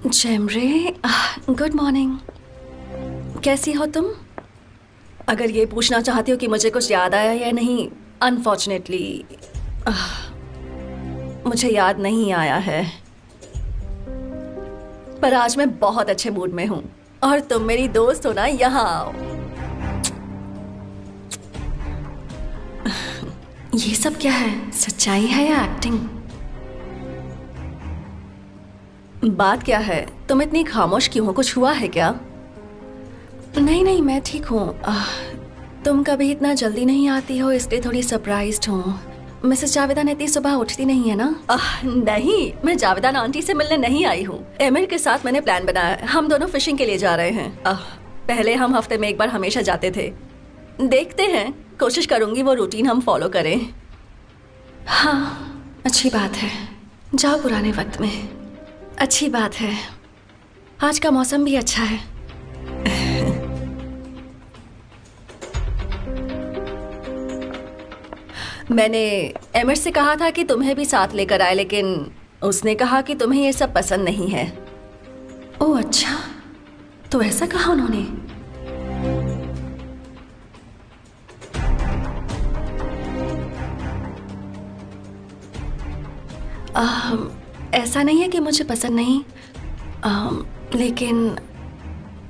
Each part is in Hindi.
जेमरे, गुड मॉर्निंग। कैसी हो तुम? अगर ये पूछना चाहती हो कि मुझे कुछ याद आया या नहीं, अनफॉर्चुनेटली मुझे याद नहीं आया है। पर आज मैं बहुत अच्छे मूड में हूँ और तुम मेरी दोस्त हो ना, यहाँ आओ। ये सब क्या है? सच्चाई है या एक्टिंग? बात क्या है? तुम इतनी खामोश क्यों हो? कुछ हुआ है क्या? नहीं नहीं, मैं ठीक हूँ। तुम कभी इतना जल्दी नहीं आती हो, इसलिए थोड़ी सरप्राइज्ड हूँ। मिसेस जावेदान इतनी सुबह उठती नहीं है ना? नहीं, मैं जावेदान आंटी से मिलने नहीं आई हूँ। एमिर के साथ मैंने प्लान बनाया है, हम दोनों फिशिंग के लिए जा रहे हैं। पहले हम हफ्ते में एक बार हमेशा जाते थे। देखते हैं, कोशिश करूंगी वो रूटीन हम फॉलो करें। हाँ, अच्छी बात है। जाओ पुराने वक्त में। अच्छी बात है। आज का मौसम भी अच्छा है। मैंने एमिर से कहा था कि तुम्हें भी साथ लेकर आए, लेकिन उसने कहा कि तुम्हें ये सब पसंद नहीं है। ओह अच्छा, तो ऐसा कहा उन्होंने? ऐसा नहीं है कि मुझे पसंद नहीं, लेकिन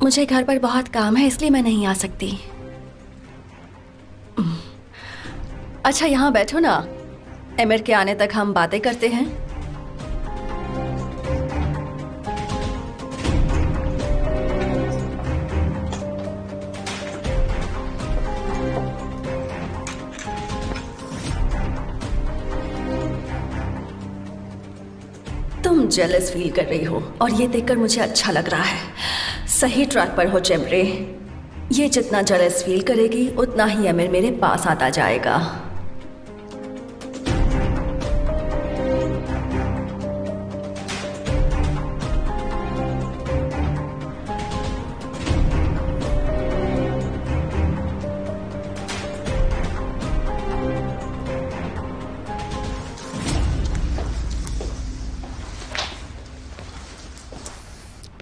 मुझे घर पर बहुत काम है, इसलिए मैं नहीं आ सकती। अच्छा, यहाँ बैठो ना। एमिर के आने तक हम बातें करते हैं। तुम जेलस फील कर रही हो और ये देखकर मुझे अच्छा लग रहा है। सही ट्रैक पर हो जेमरे। ये जितना जेलस फील करेगी उतना ही एमिर मेरे पास आता जाएगा।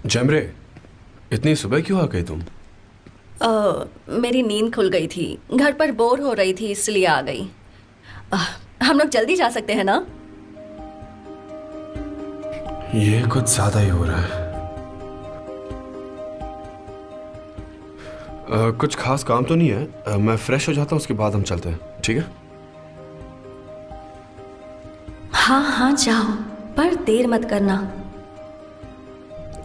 जेमरे, इतनी सुबह क्यों आ गई तुम? मेरी नींद खुल गई थी, घर पर बोर हो रही थी, इसलिए आ गई। हम लोग जल्दी जा सकते हैं ना? ये कुछ ज्यादा ही हो रहा है। कुछ खास काम तो नहीं है। मैं फ्रेश हो जाता हूँ, उसके बाद हम चलते हैं, ठीक है? हाँ हाँ जाओ, पर देर मत करना।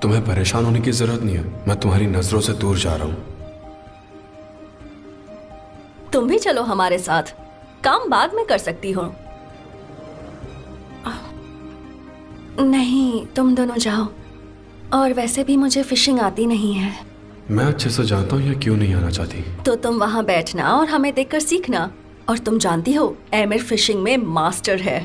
तुम्हें परेशान होने की जरूरत नहीं है, मैं तुम्हारी नजरों से दूर जा रहा हूं। तुम भी चलो हमारे साथ, काम बाद में कर सकती हो। नहीं, तुम दोनों जाओ। और वैसे भी मुझे फिशिंग आती नहीं है। मैं अच्छे से जानता हूँ ये क्यों नहीं आना चाहती। तो तुम वहां बैठना और हमें देखकर सीखना। और तुम जानती हो, एमिर फिशिंग में मास्टर है।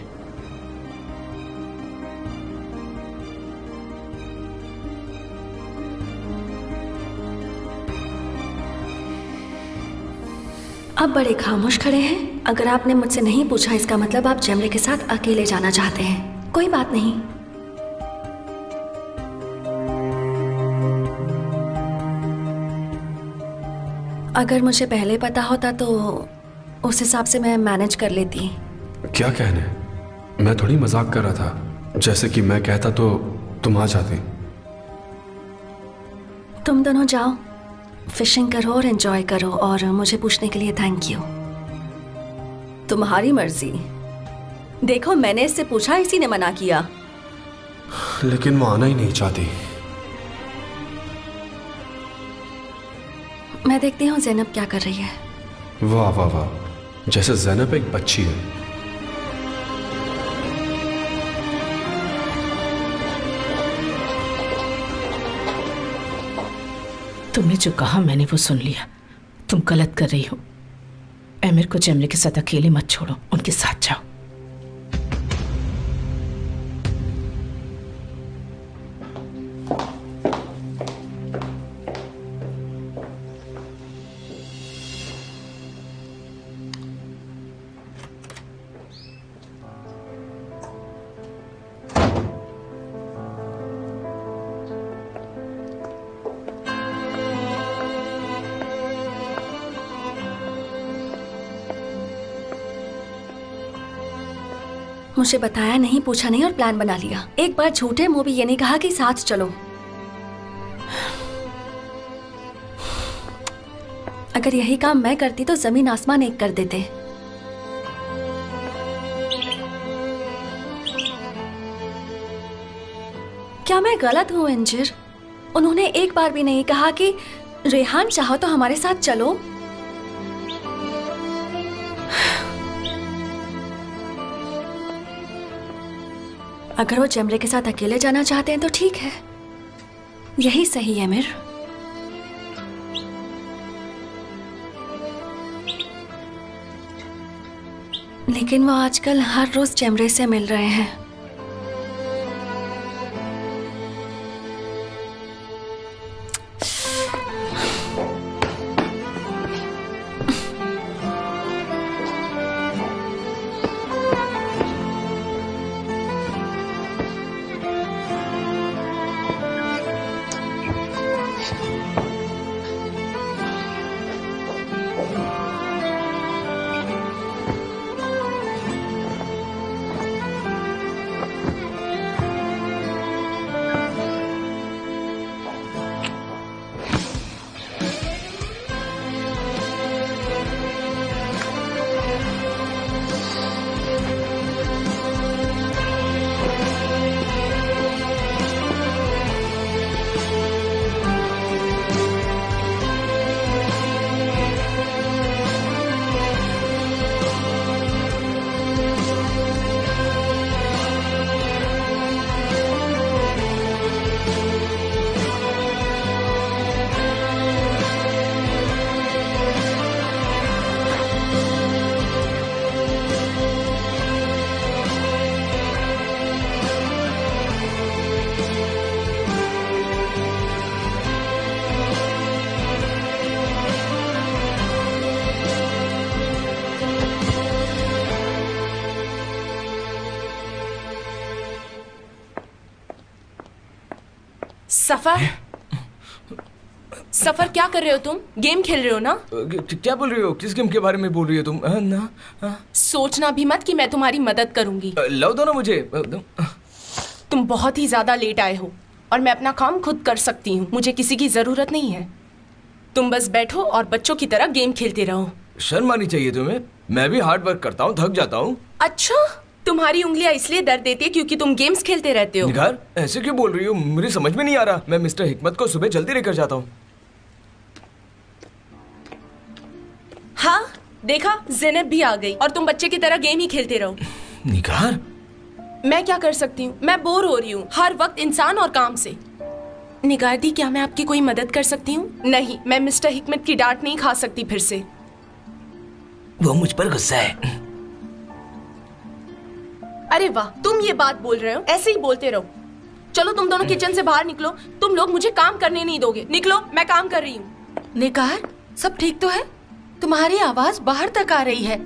अब बड़े खामोश खड़े हैं। अगर आपने मुझसे नहीं पूछा, इसका मतलब आप जेमरे के साथ अकेले जाना चाहते हैं। कोई बात नहीं। अगर मुझे पहले पता होता तो उस हिसाब से मैं मैनेज कर लेती। क्या कहने? मैं थोड़ी मजाक कर रहा था। जैसे कि मैं कहता तो तुम आ जाती। तुम दोनों जाओ, फिशिंग करो और एंजॉय करो। और मुझे पूछने के लिए थैंक यू। तुम्हारी मर्जी। देखो, मैंने इससे पूछा, इसी ने मना किया। लेकिन वो आना ही नहीं चाहती। मैं देखती हूँ ज़ैनब क्या कर रही है। वाह वाह वाह, जैसे ज़ैनब एक बच्ची है। तुमने जो कहा मैंने वो सुन लिया। तुम गलत कर रही हो। एमिर को जेमरे के साथ अकेले मत छोड़ो, उनके साथ जाओ। मुझे बताया नहीं, पूछा नहीं और प्लान बना लिया। एक बार झूठे मुंह भी ये नहीं कहा कि साथ चलो। अगर यही काम मैं करती तो जमीन आसमान एक कर देते। क्या मैं गलत हूँ अंजिर? उन्होंने एक बार भी नहीं कहा कि रेहान चाहो तो हमारे साथ चलो। अगर वो जमरे के साथ अकेले जाना चाहते हैं तो ठीक है, यही सही है मिर। लेकिन वो आजकल हर रोज जमरे से मिल रहे हैं। सफर क्या कर रहे हो तुम? गेम खेल रहे हो ना? क्या बोल रही हो? किस गेम के बारे में बोल रही हो तुम? सोचना भी मत कि मैं तुम्हारी मदद करूंगी। लाओ दो ना मुझे। तुम बहुत ही ज्यादा लेट आए हो और मैं अपना काम खुद कर सकती हूँ, मुझे किसी की जरूरत नहीं है। तुम बस बैठो और बच्चों की तरह गेम खेलते रहो। शर्म आनी चाहिए तुम्हें, मैं भी हार्ड वर्क करता हूँ, थक जाता हूँ। अच्छा, तुम्हारी उंगलियां इसलिए दर्द देती है क्योंकि तुम गेम्स खेलते रहते हो। निगार, ऐसे क्यों बोल रही हो? मुझे समझ में नहीं आ रहा। मैं मिस्टर हिकमत को सुबह जल्दी लेकर जाता हूँ। हाँ देखा, ज़ैनब भी आ गई और तुम बच्चे की तरह गेम ही खेलते रहो। निगार, मैं क्या कर सकती हूँ? मैं बोर हो रही हूँ हर वक्त इंसान और काम से। निगार दी, क्या मैं आपकी कोई मदद कर सकती हूँ? नहीं, मैं मिस्टर हिकमत की डांट नहीं खा सकती फिर से। वो मुझ पर गुस्सा है। अरे वाह, तुम ये बात बोल रहे हो, ऐसे ही बोलते रहो। चलो तुम दोनों किचन से बाहर निकलो, तुम लोग मुझे काम करने नहीं दोगे। निकलो, मैं काम कर रही हूँ। निगार, सब ठीक तो है? तुम्हारी आवाज बाहर तक आ रही है।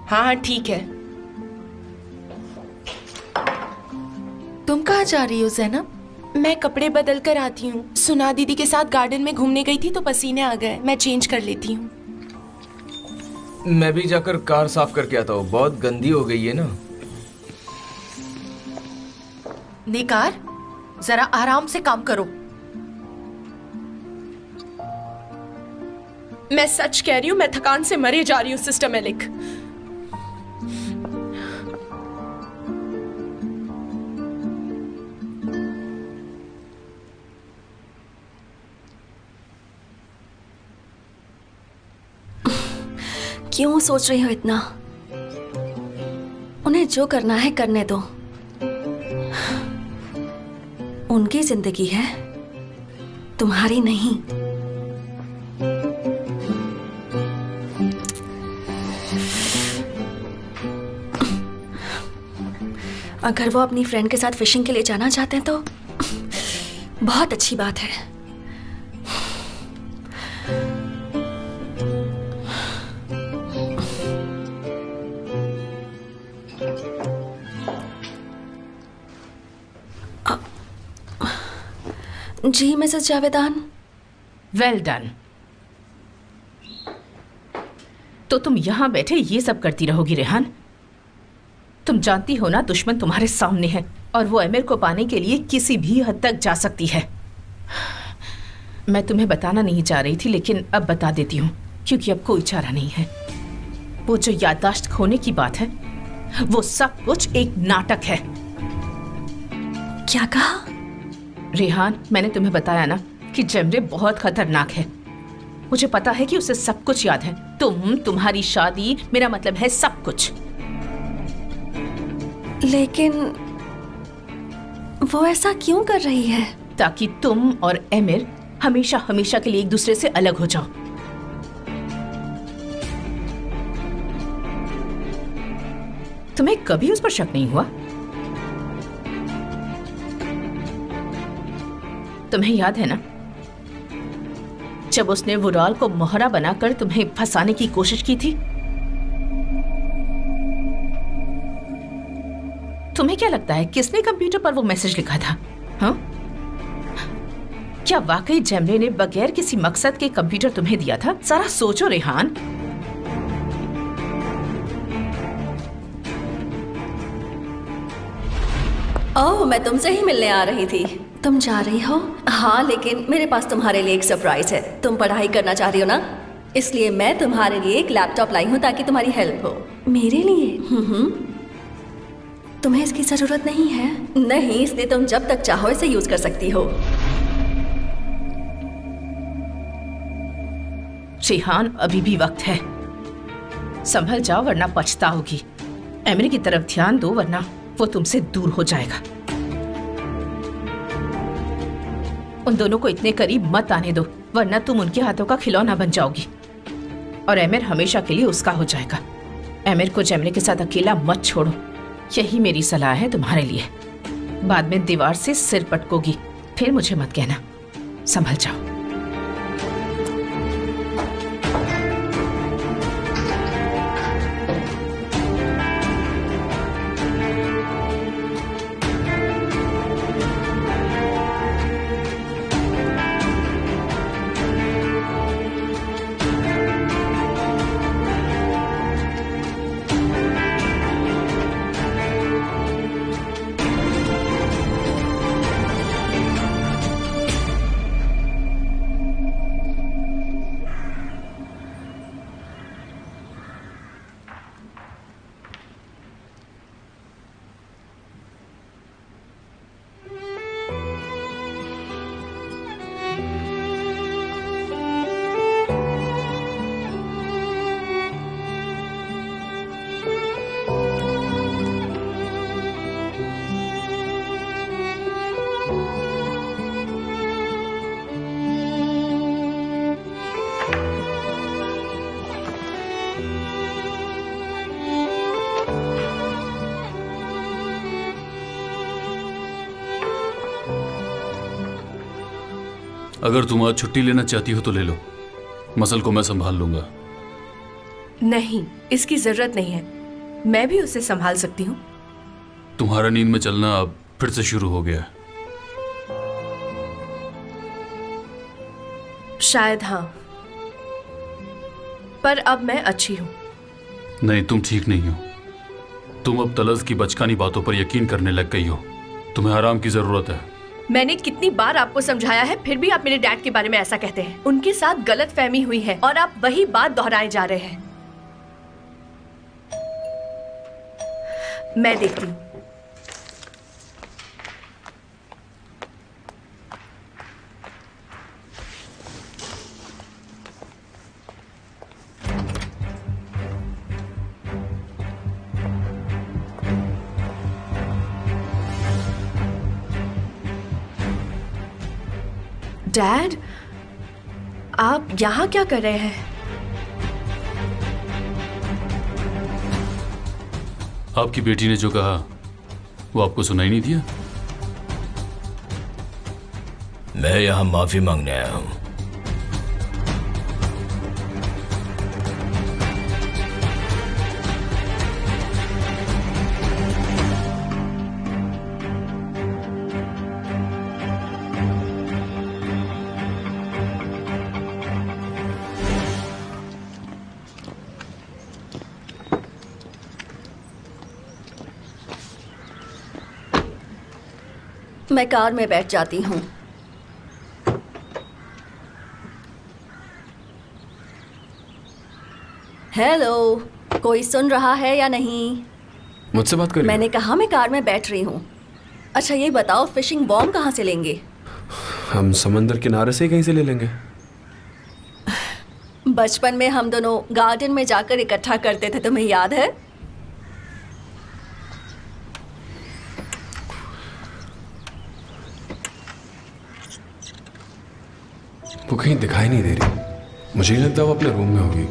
हाँ हाँ ठीक है। तुम कहाँ जा रही हो ज़ैनब? मैं कपड़े बदल कर आती हूँ। सुना दीदी के साथ गार्डन में घूमने गई थी तो पसीने आ गए, मैं चेंज कर लेती हूँ। मैं भी जाकर कार साफ करके आता हूँ, बहुत गंदी हो गई है ना। निगार, जरा आराम से काम करो। मैं सच कह रही हूँ, मैं थकान से मरे जा रही हूँ सिस्टर मेलिक। क्यों सोच रही हो इतना? उन्हें जो करना है करने दो, उनकी जिंदगी है, तुम्हारी नहीं। अगर वो अपनी फ्रेंड के साथ फिशिंग के लिए जाना चाहते हैं तो बहुत अच्छी बात है। जी मिसेस जावेदान। Well done. तो तुम यहां बैठे ये सब करती रहोगी रेहान? तुम जानती हो ना, दुश्मन तुम्हारे सामने है और वो एमिर को पाने के लिए किसी भी हद तक जा सकती है। मैं तुम्हें बताना नहीं चाह रही थी, लेकिन अब बता देती हूँ, क्योंकि अब कोई चारा नहीं है। वो जो याददाश्त खोने की बात है, वो सब कुछ एक नाटक है। क्या कहा? रेहान, मैंने तुम्हें बताया ना कि जेमरे बहुत खतरनाक है। मुझे पता है कि उसे सब कुछ याद है। तुम्हारी शादी, मेरा मतलब है सब कुछ। लेकिन वो ऐसा क्यों कर रही है? ताकि तुम और एमिर हमेशा हमेशा के लिए एक दूसरे से अलग हो जाओ। तुम्हें कभी उस पर शक नहीं हुआ? तुम्हें याद है ना, जब उसने वुराल को मोहरा बनाकर तुम्हें फंसाने की कोशिश की थी? तुम्हें क्या लगता है किसने कंप्यूटर पर वो मैसेज लिखा था? हाँ? क्या वाकई जेमरे ने बगैर किसी मकसद के कंप्यूटर तुम्हें दिया था? सारा सोचो रेहान। ओह, मैं तुमसे ही मिलने आ रही थी। तुम जा रही हो? हाँ, लेकिन मेरे पास तुम्हारे लिए एक सरप्राइज है। तुम पढ़ाई करना चाह रही हो ना, इसलिए मैं तुम्हारे लिए एक लैपटॉप लाई हूँ ताकि तुम्हारी हेल्प हो। मेरे लिए? तुम्हें इसकी जरूरत नहीं है? नहीं, इसलिए तुम जब तक चाहो इसे यूज कर सकती हो। रेहान, अभी भी वक्त है। संभल जाओ वरना पछताओगी। एमिर की तरफ ध्यान दो वरना वो तुमसे दूर हो जाएगा। उन दोनों को इतने करीब मत आने दो, वरना तुम उनके हाथों का खिलौना बन जाओगी और एमिर हमेशा के लिए उसका हो जाएगा। एमिर को जेमरे के साथ अकेला मत छोड़ो, यही मेरी सलाह है तुम्हारे लिए। बाद में दीवार से सिर पटकोगी, फिर मुझे मत कहना। संभल जाओ। अगर तुम आज छुट्टी लेना चाहती हो तो ले लो, मसल को मैं संभाल लूंगा। नहीं, इसकी जरूरत नहीं है, मैं भी उसे संभाल सकती हूँ। तुम्हारा नींद में चलना अब फिर से शुरू हो गया। शायद हाँ, पर अब मैं अच्छी हूँ। नहीं, तुम ठीक नहीं हो। तुम अब तलस की बचकानी बातों पर यकीन करने लग गई हो। तुम्हें आराम की जरूरत है। मैंने कितनी बार आपको समझाया है, फिर भी आप मेरे डैड के बारे में ऐसा कहते हैं। उनके साथ गलत फहमी हुई है और आप वही बात दोहराए जा रहे हैं। मैं देखती हूँ। डैड, आप यहाँ क्या कर रहे हैं? आपकी बेटी ने जो कहा वो आपको सुनाई नहीं दिया? मैं यहाँ माफी मांगने आया हूँ। मैं कार में बैठ जाती हूँ। हेलो, कोई सुन रहा है या नहीं? मुझसे बात करिए। मैंने कहा मैं कार में बैठ रही हूँ। अच्छा ये बताओ, फिशिंग बॉम्ब कहाँ से लेंगे? हम समंदर किनारे से ही कहीं से ले लेंगे। बचपन में हम दोनों गार्डन में जाकर इकट्ठा करते थे, तुम्हें याद है? वो कहीं दिखाई नहीं दे रही। मुझे नहीं लगता वो अपने रूम में होगी।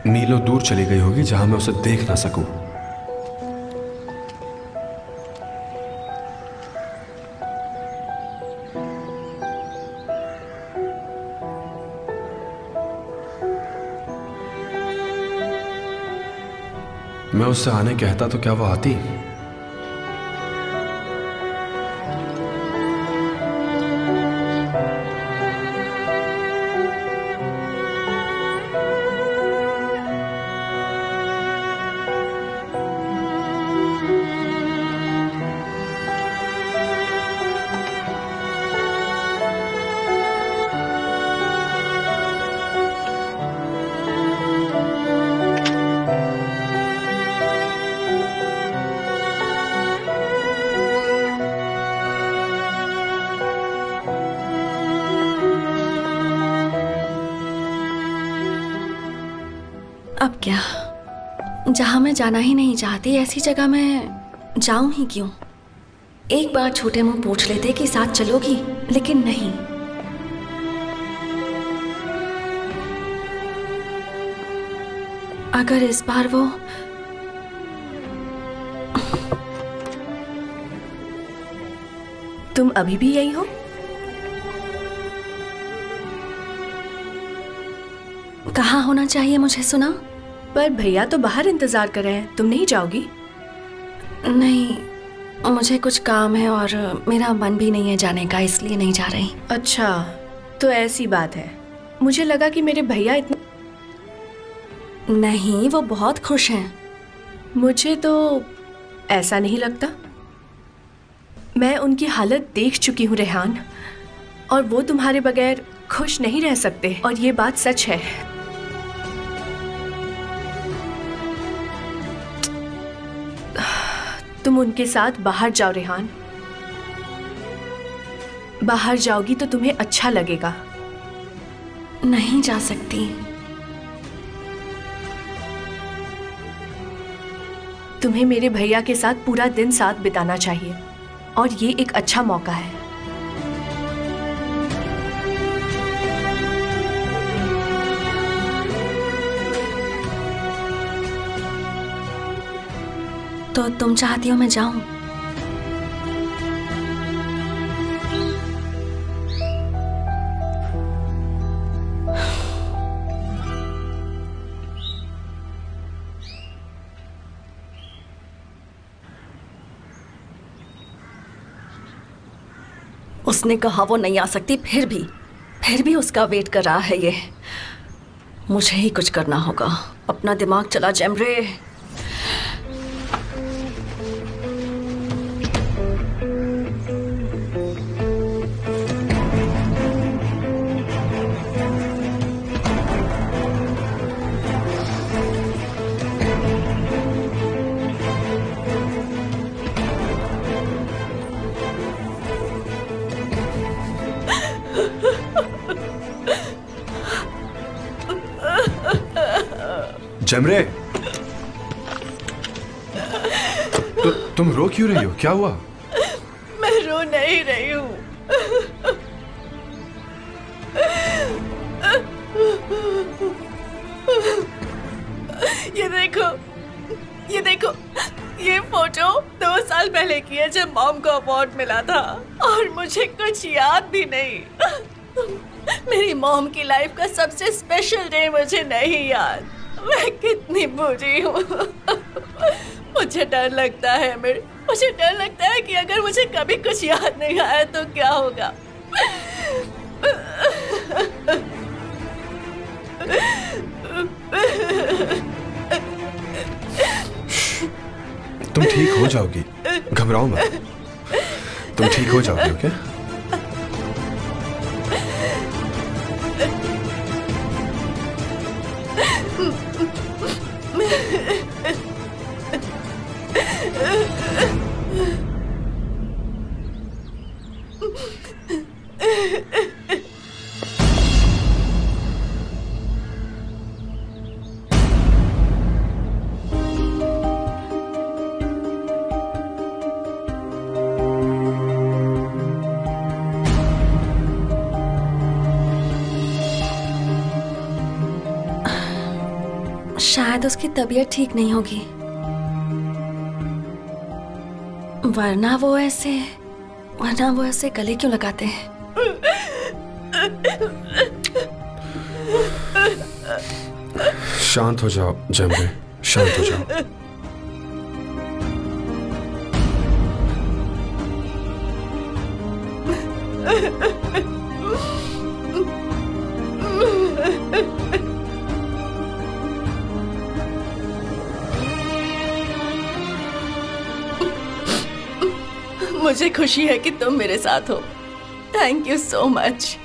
मीलों दूर चली गई होगी जहां मैं उसे देख ना सकूं। मैं उससे आने कहता तो क्या वो आती? अब क्या, जहां मैं जाना ही नहीं चाहती ऐसी जगह मैं जाऊं ही क्यों? एक बार छोटे मुंह पूछ लेते कि साथ चलोगी, लेकिन नहीं। अगर इस बार वो तुम अभी भी यही हो? कहाँ होना चाहिए मुझे सुना? पर भैया तो बाहर इंतजार कर रहे हैं, तुम नहीं जाओगी? नहीं, मुझे कुछ काम है और मेरा मन भी नहीं है जाने का, इसलिए नहीं जा रही। अच्छा, तो ऐसी बात है। मुझे लगा कि मेरे भैया इतना। नहीं, वो बहुत खुश हैं। मुझे तो ऐसा नहीं लगता। मैं उनकी हालत देख चुकी हूँ रेहान, और वो तुम्हारे बगैर खुश नहीं रह सकते, और ये बात सच है। तुम उनके साथ बाहर जाओ रेहान। बाहर जाओगी तो तुम्हें अच्छा लगेगा। नहीं जा सकती। तुम्हें मेरे भैया के साथ पूरा दिन साथ बिताना चाहिए, और ये एक अच्छा मौका है। तो तुम चाहती हो मैं जाऊं? उसने कहा वो नहीं आ सकती, फिर भी उसका वेट कर रहा है ये। मुझे ही कुछ करना होगा। अपना दिमाग चला जेमरे। जेमरे, तुम रो क्यों रही हो? क्या हुआ? मैं रो नहीं रही हूँ। ये देखो, ये फोटो 2 साल पहले की है, जब मॉम को अवार्ड मिला था, और मुझे कुछ याद भी नहीं। मेरी मॉम की लाइफ का सबसे स्पेशल डे मुझे नहीं याद। मैं कितनी बुरी हूँ। मुझे डर लगता है मुझे डर लगता है कि अगर मुझे कभी कुछ याद नहीं आया तो क्या होगा। तुम ठीक हो जाओगी, घबराओ मत। तुम ठीक हो जाओगी, ओके? शायद उसकी तबीयत ठीक नहीं होगी, वरना वो ऐसे गले क्यों लगाते हैं? शांत हो जाओ जैमरे, शांत हो जाओ। मुझे खुशी है कि तुम मेरे साथ हो। Thank you so much.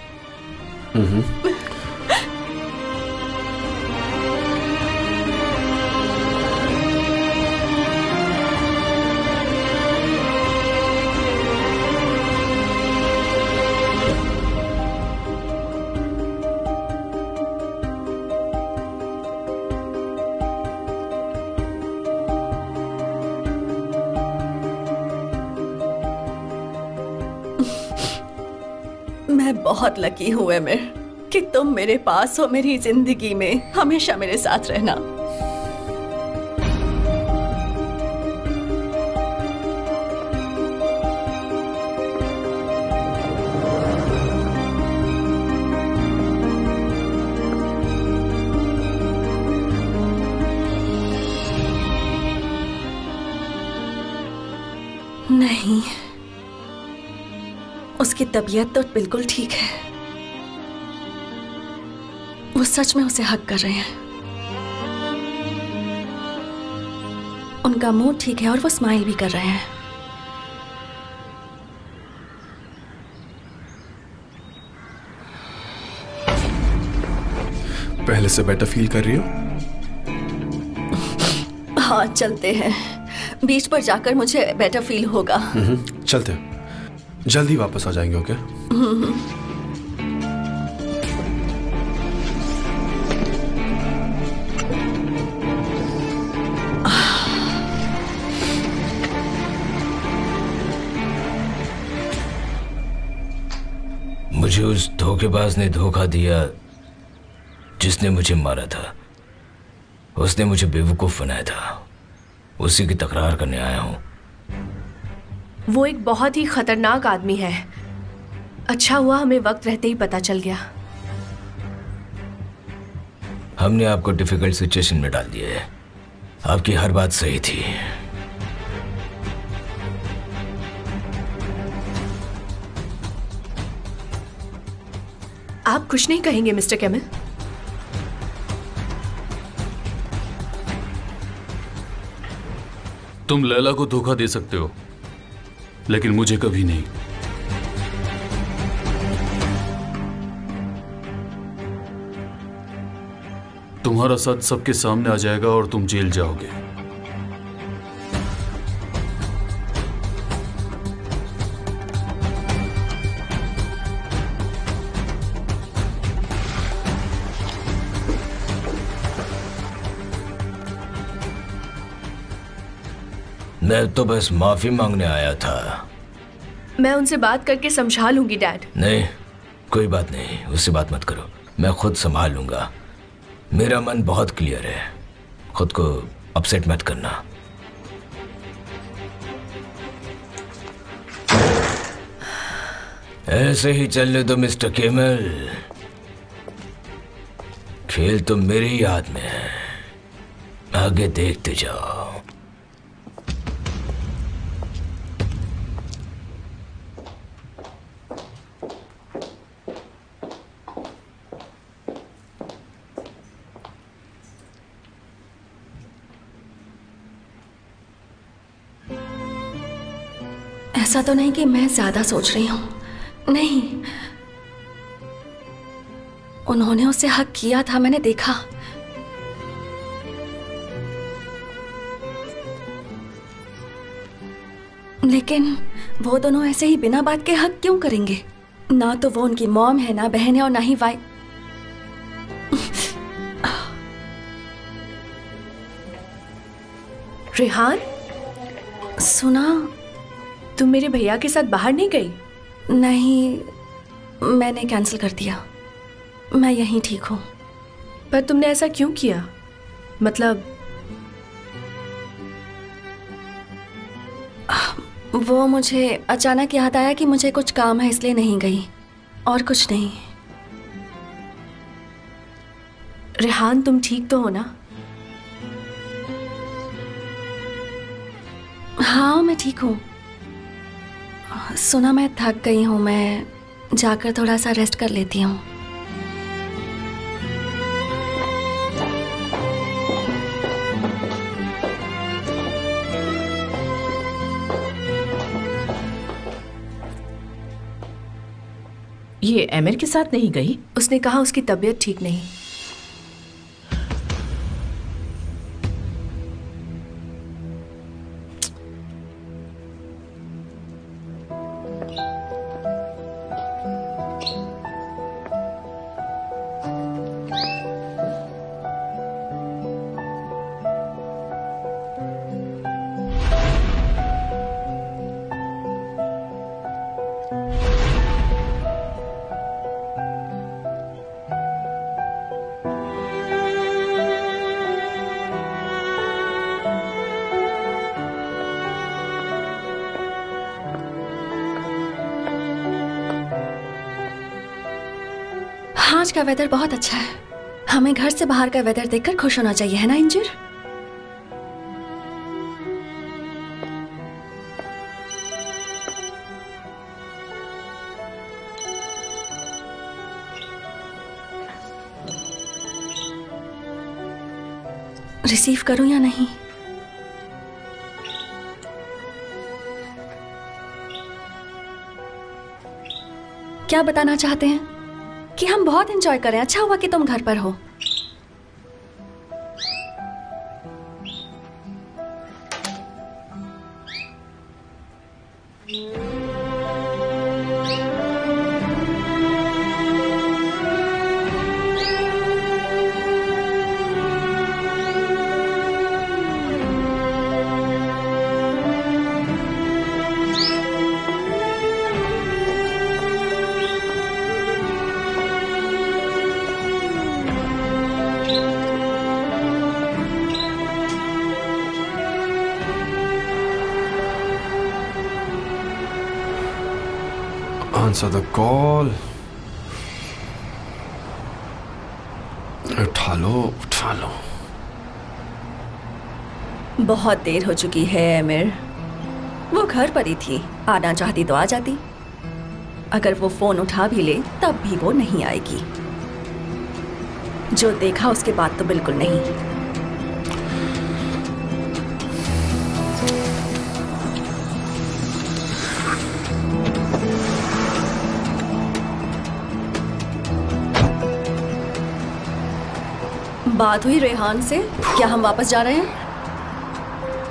मैं बहुत लकी हूँ एमिर कि तुम मेरे पास हो, मेरी जिंदगी में हमेशा मेरे साथ रहना। नहीं, उसकी तबीयत तो बिल्कुल ठीक है। वो सच में उसे हक कर रहे हैं। उनका मूड ठीक है और वो स्माइल भी कर रहे हैं। पहले से बेटर फील कर रही हो? हाँ, चलते हैं। बीच पर जाकर मुझे बेटर फील होगा। चलते हैं, जल्दी वापस आ जाएंगे, ओके? मुझे उस धोखेबाज ने धोखा दिया जिसने मुझे मारा था। उसने मुझे बेवकूफ बनाया था। उसी की तकरार करने आया हूं। वो एक बहुत ही खतरनाक आदमी है। अच्छा हुआ हमें वक्त रहते ही पता चल गया। हमने आपको डिफिकल्ट सिचुएशन में डाल दिया है। आपकी हर बात सही थी। आप कुछ नहीं कहेंगे मिस्टर कैमल? तुम लैला को धोखा दे सकते हो, लेकिन मुझे कभी नहीं। तुम्हारा सच सबके सामने आ जाएगा और तुम जेल जाओगे। मैं तो बस माफी मांगने आया था। मैं उनसे बात करके समझा लूंगी डैड। नहीं, कोई बात नहीं, उससे बात मत करो। मैं खुद संभाल लूंगा। मेरा मन बहुत क्लियर है। खुद को अपसेट मत करना। ऐसे ही चलने दो मिस्टर केमल। खेल तो मेरे ही हाथ में है। आगे देखते जाओ। ऐसा तो नहीं कि मैं ज्यादा सोच रही हूँ, नहीं, उन्होंने उससे हक किया था, मैंने देखा। लेकिन वो दोनों ऐसे ही बिना बात के हक क्यों करेंगे? ना तो वो उनकी मॉम है, ना बहन है, और ना ही वाइफ। रेहान, सुना? तुम मेरे भैया के साथ बाहर नहीं गई? नहीं, मैंने कैंसिल कर दिया। मैं यहीं ठीक हूँ। पर तुमने ऐसा क्यों किया? मतलब वो मुझे अचानक याद आया कि मुझे कुछ काम है, इसलिए नहीं गई, और कुछ नहीं। रेहान, तुम ठीक तो हो ना? हाँ, मैं ठीक हूँ। सुना, मैं थक गई हूँ, मैं जाकर थोड़ा सा रेस्ट कर लेती हूँ। ये एमिर के साथ नहीं गई? उसने कहा उसकी तबीयत ठीक नहीं। आज का वेदर बहुत अच्छा है। हमें घर से बाहर का वेदर देखकर खुश होना चाहिए, है ना इंजर? रिसीव करूं या नहीं? क्या बताना चाहते हैं? कि हम बहुत एंजॉय करें। अच्छा हुआ कि तुम घर पर हो। Answer the call. उठा लो। बहुत देर हो चुकी है एमिर। वो घर पर ही थी, आना चाहती तो आ जाती। अगर वो फोन उठा भी ले तब भी वो नहीं आएगी। जो देखा उसके बाद तो बिल्कुल नहीं। बात हुई रेहान से? क्या हम वापस जा रहे हैं?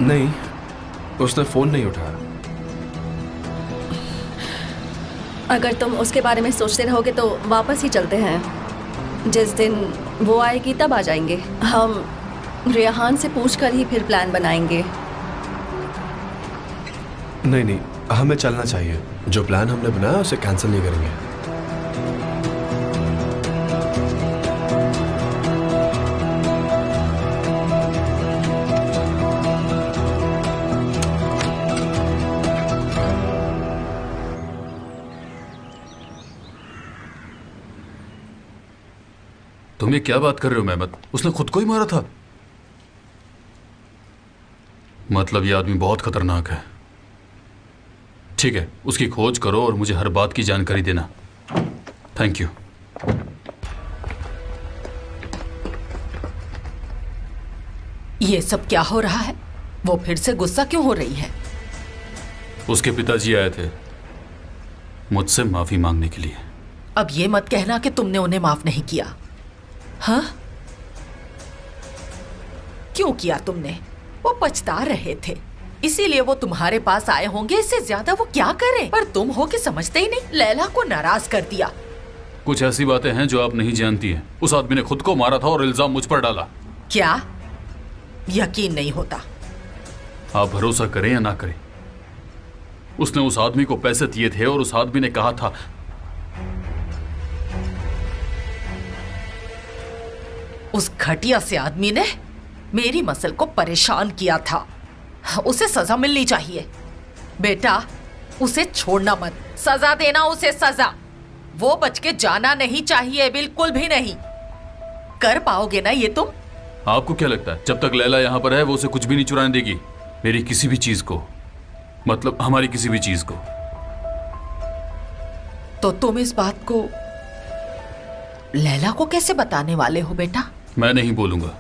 नहीं, उसने फोन नहीं उठाया। अगर तुम उसके बारे में सोचते रहोगे तो वापस ही चलते हैं। जिस दिन वो आएगी तब आ जाएंगे। हम रेहान से पूछकर ही फिर प्लान बनाएंगे। नहीं, हमें चलना चाहिए। जो प्लान हमने बनाया उसे कैंसिल नहीं करेंगे। तुम ये क्या बात कर रहे हो मेहमत? उसने खुद को ही मारा था? मतलब ये आदमी बहुत खतरनाक है। ठीक है, उसकी खोज करो और मुझे हर बात की जानकारी देना। Thank you. ये सब क्या हो रहा है? वो फिर से गुस्सा क्यों हो रही है? उसके पिताजी आए थे मुझसे माफी मांगने के लिए। अब ये मत कहना कि तुमने उन्हें माफ नहीं किया। हाँ, क्यों किया तुमने? वो पछता रहे थे, इसीलिए वो तुम्हारे पास आए होंगे। इससे ज्यादा वो क्या करें? पर तुम हो कि समझते ही नहीं, लैला को नाराज कर दिया। कुछ ऐसी बातें हैं जो आप नहीं जानती हैं। उस आदमी ने खुद को मारा था और इल्जाम मुझ पर डाला। क्या? यकीन नहीं होता। आप भरोसा करें या ना करें, उसने उस आदमी को पैसे दिए थे और उस आदमी ने कहा था उस घटिया से आदमी ने मेरी मसल को परेशान किया था। उसे सजा मिलनी चाहिए। बेटा, उसे छोड़ना मत, सजा देना उसे सजा। वो बच के जाना नहीं चाहिए, बिल्कुल भी नहीं। कर पाओगे ना ये तुम? आपको क्या लगता है जब तक लैला यहाँ पर है वो उसे कुछ भी नहीं चुराने देगी? मेरी किसी भी चीज को, मतलब हमारी किसी भी चीज को। तो तुम इस बात को लैला को कैसे बताने वाले हो बेटा? मैं नहीं बोलूंगा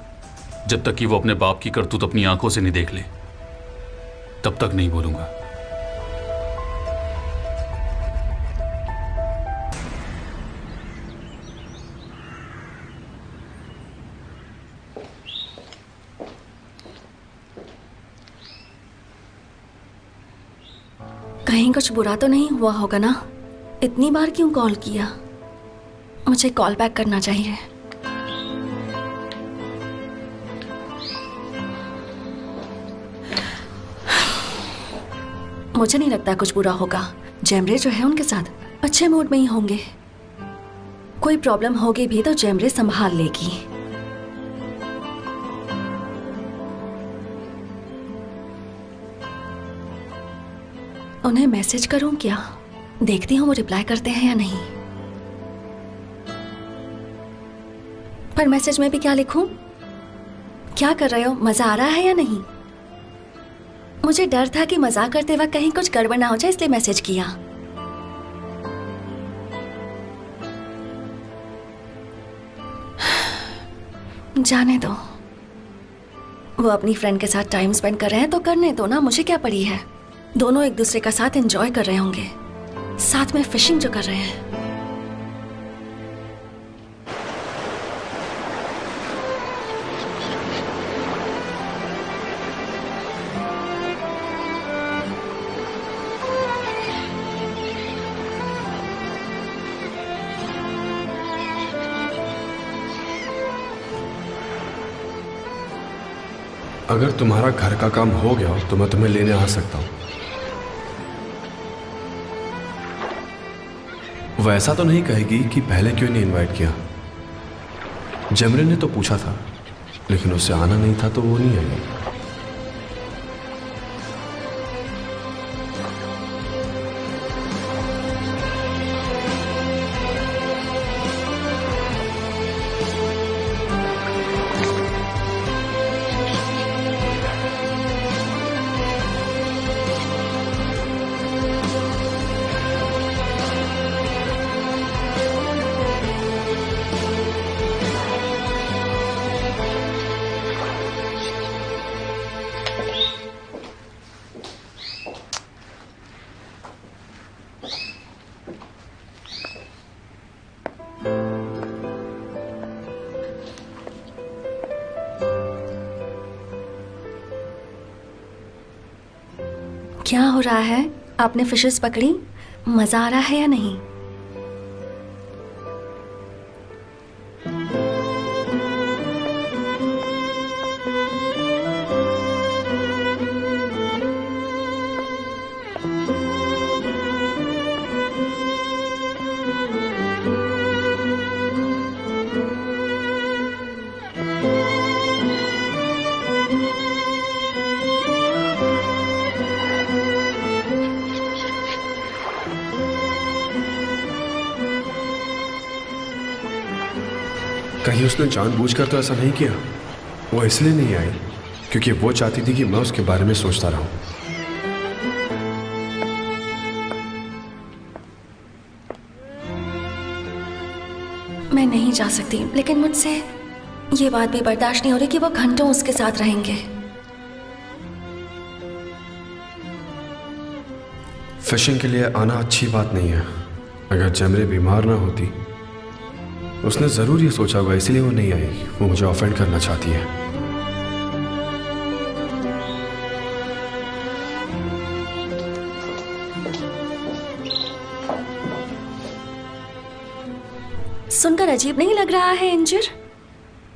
जब तक कि वो अपने बाप की करतूत अपनी आंखों से नहीं देख ले, तब तक नहीं बोलूंगा। कहीं कुछ बुरा तो नहीं हुआ होगा ना? इतनी बार क्यों कॉल किया? मुझे कॉल बैक करना चाहिए। मुझे नहीं लगता कुछ बुरा होगा। जेमरे जो है उनके साथ अच्छे मूड में ही होंगे। कोई प्रॉब्लम होगी भी तो जेमरे संभाल लेगी। उन्हें मैसेज करूं क्या? देखती हूं वो रिप्लाई करते हैं या नहीं। पर मैसेज में भी क्या लिखूं? क्या कर रहे हो? मजा आ रहा है या नहीं? मुझे डर था कि मजाक करते वक्त कहीं कुछ गड़बड़ ना हो जाए, इसलिए मैसेज किया। जाने दो, वो अपनी फ्रेंड के साथ टाइम स्पेंड कर रहे हैं तो करने दो ना, मुझे क्या पड़ी है। दोनों एक दूसरे का साथ एंजॉय कर रहे होंगे, साथ में फिशिंग जो कर रहे हैं। अगर तुम्हारा घर का काम हो गया तो मैं तुम्हें लेने आ सकता हूं। वो ऐसा तो नहीं कहेगी कि पहले क्यों नहीं इनवाइट किया। जेमरे ने तो पूछा था, लेकिन उससे आना नहीं था तो वो नहीं आई। क्या हो रहा है? आपने फिशेस पकड़ी? मजा आ रहा है या नहीं? कहीं उसने जानबूझकर तो ऐसा नहीं किया? वो इसलिए नहीं आई क्योंकि वो चाहती थी कि मैं उसके बारे में सोचता रहूं। मैं नहीं जा सकती, लेकिन मुझसे ये बात भी बर्दाश्त नहीं हो रही कि वो घंटों उसके साथ रहेंगे। फिशिंग के लिए आना अच्छी बात नहीं है। अगर जमरे बीमार ना होती, उसने ज़रूर ये सोचा होगा, इसलिए वो नहीं आई। वो मुझे ऑफेंड करना चाहती है। सुनकर अजीब नहीं लग रहा है इंजर?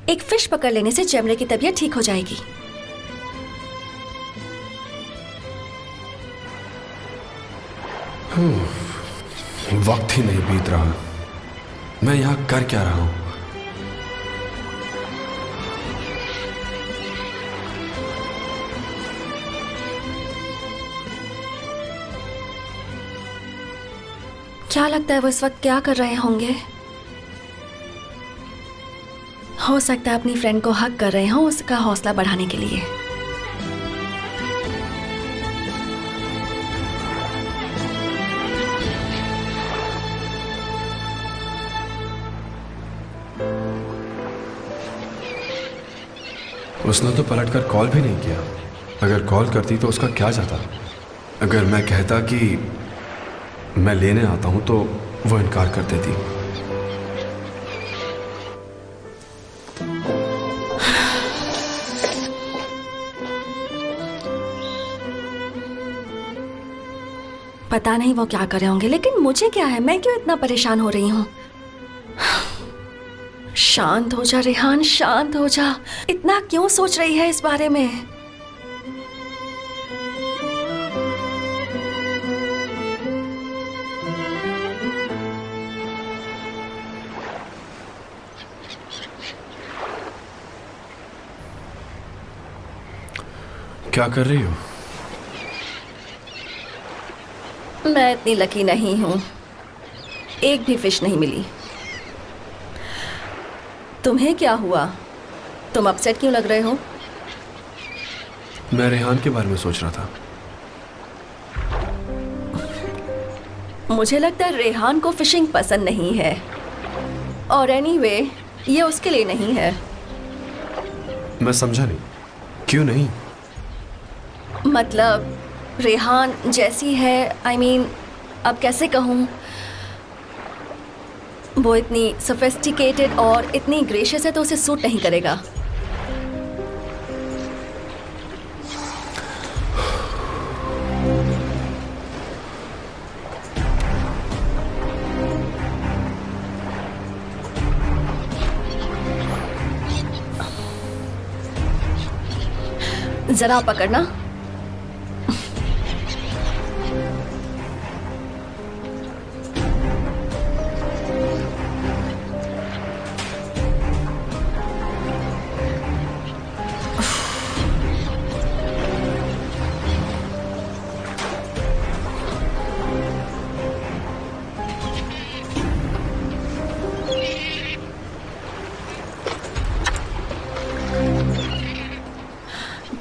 एक फिश पकड़ लेने से जमरे की तबीयत ठीक हो जाएगी। वक्त ही नहीं बीत रहा। मैं यहां कर क्या रहा हूं? क्या लगता है वो इस वक्त क्या कर रहे होंगे? हो सकता है अपनी फ्रेंड को हक कर रहे हो उसका हौसला बढ़ाने के लिए। उसने तो पलटकर कॉल भी नहीं किया। अगर कॉल करती तो उसका क्या जाता? अगर मैं कहता कि मैं लेने आता हूं तो वो इनकार कर देती। पता नहीं वो क्या कर रहे होंगे, लेकिन मुझे क्या है? मैं क्यों इतना परेशान हो रही हूँ? शांत हो जा रेहान, शांत हो जा। इतना क्यों सोच रही है इस बारे में? क्या कर रही हो? मैं इतनी लकी नहीं हूं, एक भी फिश नहीं मिली। तुम्हें क्या हुआ? तुम अपसेट क्यों लग रहे हो? मैं रेहान के बारे में सोच रहा था। मुझे लगता है रेहान को फिशिंग पसंद नहीं है, और एनीवे ये उसके लिए नहीं है। मैं समझा नहीं, क्यों नहीं? मतलब रेहान जैसी है, I mean, अब कैसे कहूँ, वो इतनी सोफिस्टिकेटेड और इतनी ग्रेशियस है तो उसे सूट नहीं करेगा। जरा पकड़ना।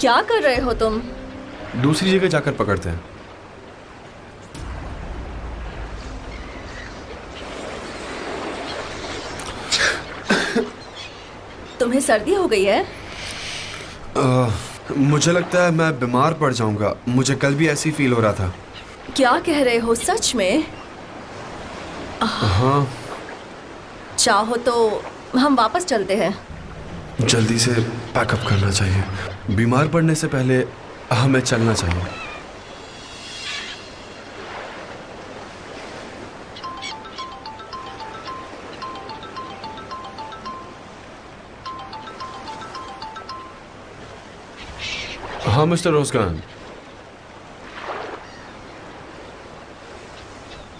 क्या कर रहे हो तुम? दूसरी जगह जाकर पकड़ते हैं। तुम्हें सर्दी हो गई है? मुझे लगता है मैं बीमार पड़ जाऊंगा। मुझे कल भी ऐसी फील हो रहा था। क्या कह रहे हो, सच में? हाँ। चाहो तो हम वापस चलते हैं। जल्दी से पैकअप करना चाहिए। बीमार पड़ने से पहले हमें चलना चाहिए। हाँ मिस्टर रोज़गान।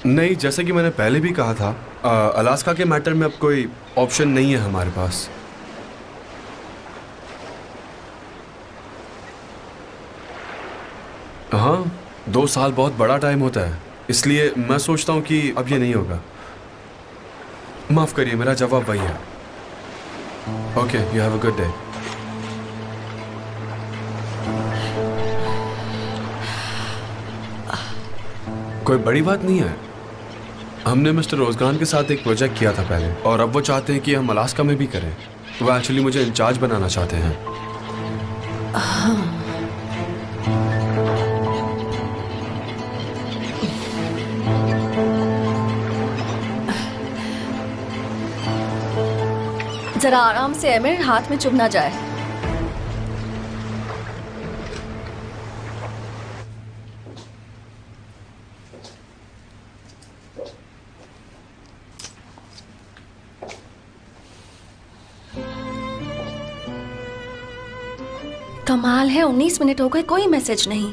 नहीं, जैसे कि मैंने पहले भी कहा था, अलास्का के मैटर में अब कोई ऑप्शन नहीं है हमारे पास। हाँ, 2 साल बहुत बड़ा टाइम होता है, इसलिए मैं सोचता हूँ कि अब ये नहीं होगा। माफ़ करिए, मेरा जवाब वही है। Okay, you have a good day. कोई बड़ी बात नहीं है। हमने मिस्टर रोज़गान के साथ एक प्रोजेक्ट किया था पहले, और अब वो चाहते हैं कि हम अलास्का में भी करें। वो एक्चुअली मुझे इंचार्ज बनाना चाहते हैं। जरा आराम से एमिर, हाथ में चुभ ना जाए। कमाल है, 19 मिनट हो गए, कोई मैसेज नहीं।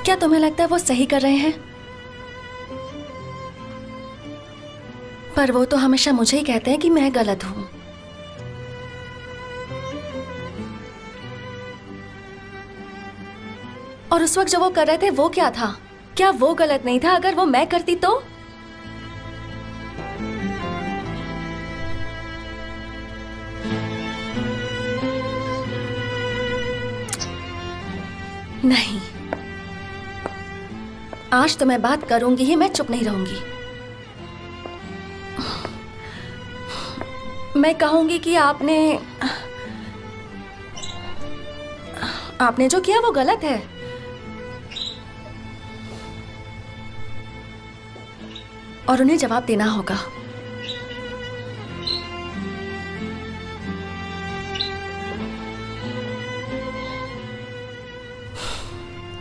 क्या तुम्हें लगता है वो सही कर रहे हैं? पर वो तो हमेशा मुझे ही कहते हैं कि मैं गलत हूं। और उस वक्त जब वो कर रहे थे वो क्या था? क्या वो गलत नहीं था अगर वो मैं करती तो? नहीं, आज तो मैं बात करूंगी ही, मैं चुप नहीं रहूंगी। मैं कहूंगी कि आपने जो किया वो गलत है। और उन्हें जवाब देना होगा।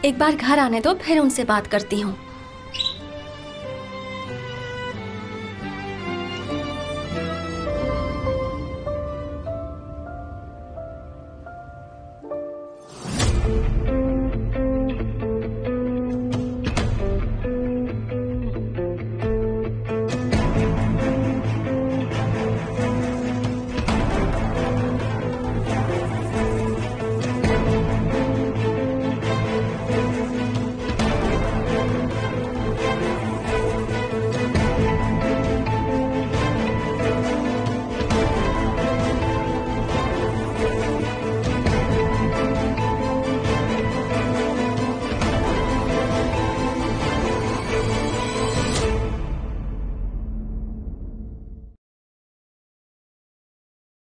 एक बार घर आने दो, फिर उनसे बात करती हूँ।